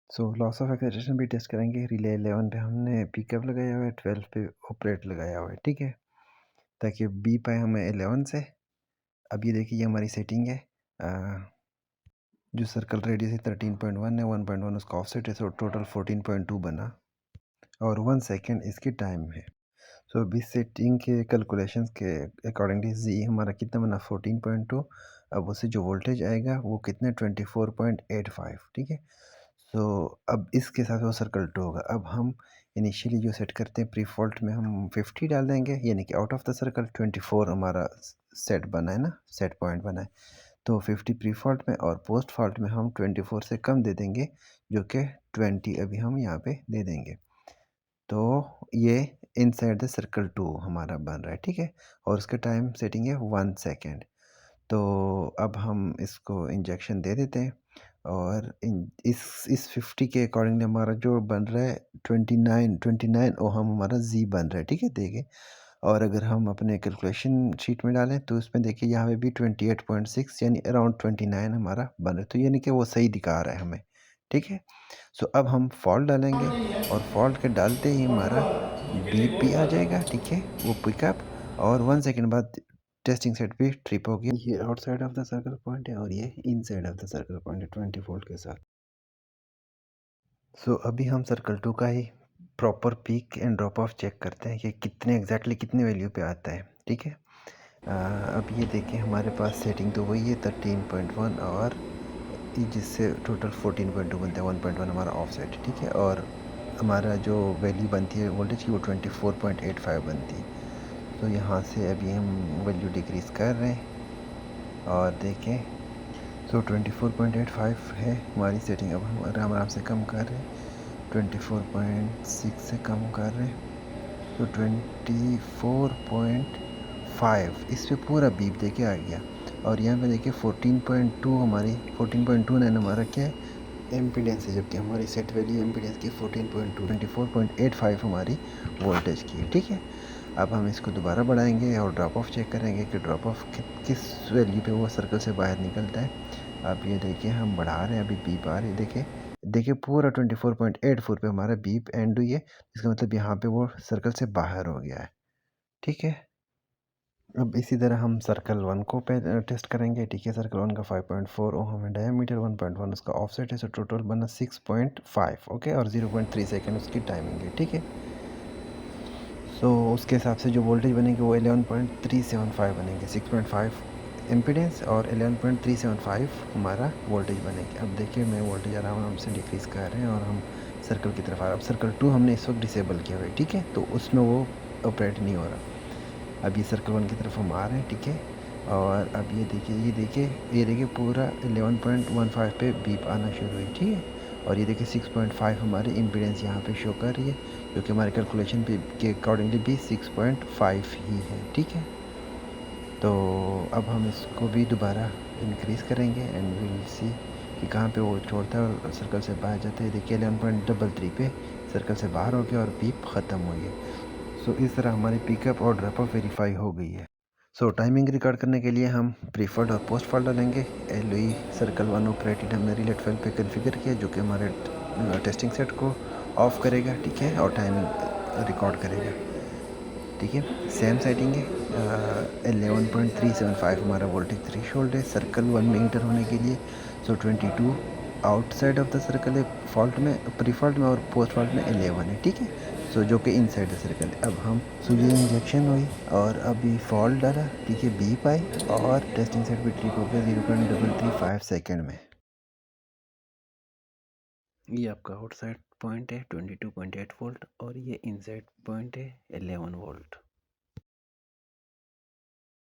So loss of excitation भी test करेंगे। Relay 11 पे हमने पिकअप लगाया हुआ है, 12 पे ऑपरेट लगाया हुआ है, ठीक है, ताकि बी पाए हमें 11 से। अब ये देखिए ये हमारी सेटिंग है। जो सर्कल रेडियस है 13.1 है, 1.1 उसका ऑफसेट है, सो टोटल 14.2 बना और 1 सेकेंड इसकी टाइम है। सो अभी सेटिंग के कैलकुलेशंस के अकॉर्डिंगली जी हमारा कितना बना 14.2। अब उससे जो वोल्टेज आएगा वो कितने 24.85, ठीक है। सो अब इसके साथ वो सर्कल 2 होगा। अब हम इनिशियली जो सेट करते हैं प्री फॉल्ट में हम 50 डाल देंगे, यानी कि आउट ऑफ द सर्कल 24 हमारा सेट बना है ना, सेट पॉइंट बना है। तो 50 प्री फॉल्ट में और पोस्ट फॉल्ट में हम 24 से कम दे देंगे, जो कि 20 अभी हम यहाँ पे दे देंगे। तो ये इनसाइड द सर्कल 2 हमारा बन रहा है, ठीक है। और उसका टाइम सेटिंग है 1 सेकेंड। तो अब हम इसको इंजेक्शन दे देते हैं और इस 50 के अकॉर्डिंगली हमारा जो बन रहा है 29 ओहम हमारा जी बन रहा है, ठीक है, देखिए। और अगर हम अपने कैलकुलेशन शीट में डालें तो उसमें देखिए यहाँ पे भी 28.6 यानी अराउंड 29 हमारा बन रहा है, तो यानी कि वो सही दिखा रहा है हमें, ठीक है। सो अब हम फॉल्ट डालेंगे और फॉल्ट के डालते ही हमारा बीप भी आ जाएगा, ठीक है, वो पिकअप। और 1 सेकंड बाद टेस्टिंग सेट भी ट्रिप हो गया। ये outside of the circle point है और ये inside of the circle point है 20 वोल्ट के साथ। सो अभी हम सर्कल 2 का ही proper pick and drop off check करते हैं कि कितने एग्जैक्टली कितने वैल्यू पे आता है, ठीक है। अब ये देखें हमारे पास सेटिंग तो वही है 13.1 और जिससे टोटल 14.2 बनता है, 1.1 हमारा ऑफसेट, ठीक है। और हमारा जो वैल्यू बनती है वोल्टेज की वो 24.85 बनती है। तो यहाँ से अभी हम वैल्यू डिक्रीज़ कर रहे हैं और देखें। सो 24.85 है हमारी सेटिंग। अब हम आराम से कम कर रहे हैं, 24.6 से कम कर रहे हैं, तो 24.5 इस पे पूरा बीप देके आ गया। और यहाँ पे देखिए 14.2 हमारी 14.29 हमारा क्या है एम्पीडेंस है, जबकि हमारी सेट वैल्यू एम्पीडेंस की 14.2 24.85 हमारी वोल्टेज की है, ठीक है। अब हम इसको दोबारा बढ़ाएंगे और ड्रॉप ऑफ चेक करेंगे कि ड्रॉप ऑफ किस वैल्यू पे वो सर्कल से बाहर निकलता है। अब ये देखिए हम बढ़ा रहे हैं, अभी बीप आ रही है, देखिए देखिए पूरा 24.84 पे हमारा बीप एंड हुई है। इसका मतलब यहाँ पे वो सर्कल से बाहर हो गया है, ठीक है। अब इसी तरह हम सर्कल 1 को टेस्ट करेंगे, ठीक है। सर्कल 1 का 5.4 ओहम है डायमीटर, 1.1 उसका ऑफसेट है, सो टोटल बना 6.5, ओके। और 0.3 सेकेंड उसकी टाइमिंग है, ठीक है। सो उसके हिसाब से जो वोल्टेज बनेगी वो 11.375 बनेंगे, 6.5 इम्पीडेंस और 11.375 हमारा वोल्टेज बनेगी। अब देखिए मैं वोल्टेज आराम से डिक्रीज़ कर रहे हैं और हम सर्कल की तरफ आ रहे हैं। अब सर्कल 2 हमने इस वक्त डिसेबल किया हुआ है, ठीक है, तो उसमें वो ऑपरेट नहीं हो रहा। अब ये सर्कल 1 की तरफ हम आ रहे हैं, ठीक है। और अब ये देखिए ये देखिए पूरा 11.15 पे बीप आना शुरू हुई, ठीक है। और ये देखिए 6.5 हमारी इम्पीडेंस यहाँ पे शो कर रही है, जो कि हमारे कैलकुलेशन पे के अकॉर्डिंगली भी 6.5 ही है, ठीक है। तो अब हम इसको भी दोबारा इंक्रीज़ करेंगे एंड विल सी कि कहाँ पे वो छोड़ता है और सर्कल से बाहर जाता है। देखिए 11.33 पे सर्कल से बाहर हो गया और बीप ख़त्म हो गया। सो इस तरह हमारी पिकअप और ड्रॉप ऑफ वेरीफाई हो गई है। सो टाइमिंग रिकॉर्ड करने के लिए हम प्रीफर्ड और पोस्ट फॉल्ट डालेंगे। एल सर्कल 1 ऑपरेटेड हमने रिलेट फाइल पे कॉन्फ़िगर किया, जो कि हमारे टेस्टिंग सेट को ऑफ करेगा, ठीक है, और टाइमिंग रिकॉर्ड करेगा, ठीक है। सेम सेटिंग है। 11.375 हमारा वोल्टेज थ्रेशोल्ड है सर्कल 1 में इंटर होने के लिए। सो 22 आउटसाइड ऑफ द सर्कल है फॉल्ट में, प्री फॉल्ट में, और पोस्ट फॉल्ट में 11 है, ठीक है। सो जो कि इनसाइड द सर्कल है। अब हम ये इंजेक्शन हुई और अभी फॉल्ट डाला, ठीक है, बीप आई और टेस्टिंग सेट भी ट्रिप हो गया 0.335 सेकेंड में। ये आपका आउटसाइड पॉइंट है 22.8 वोल्ट और ये इनसाइड पॉइंट है 11 वोल्ट।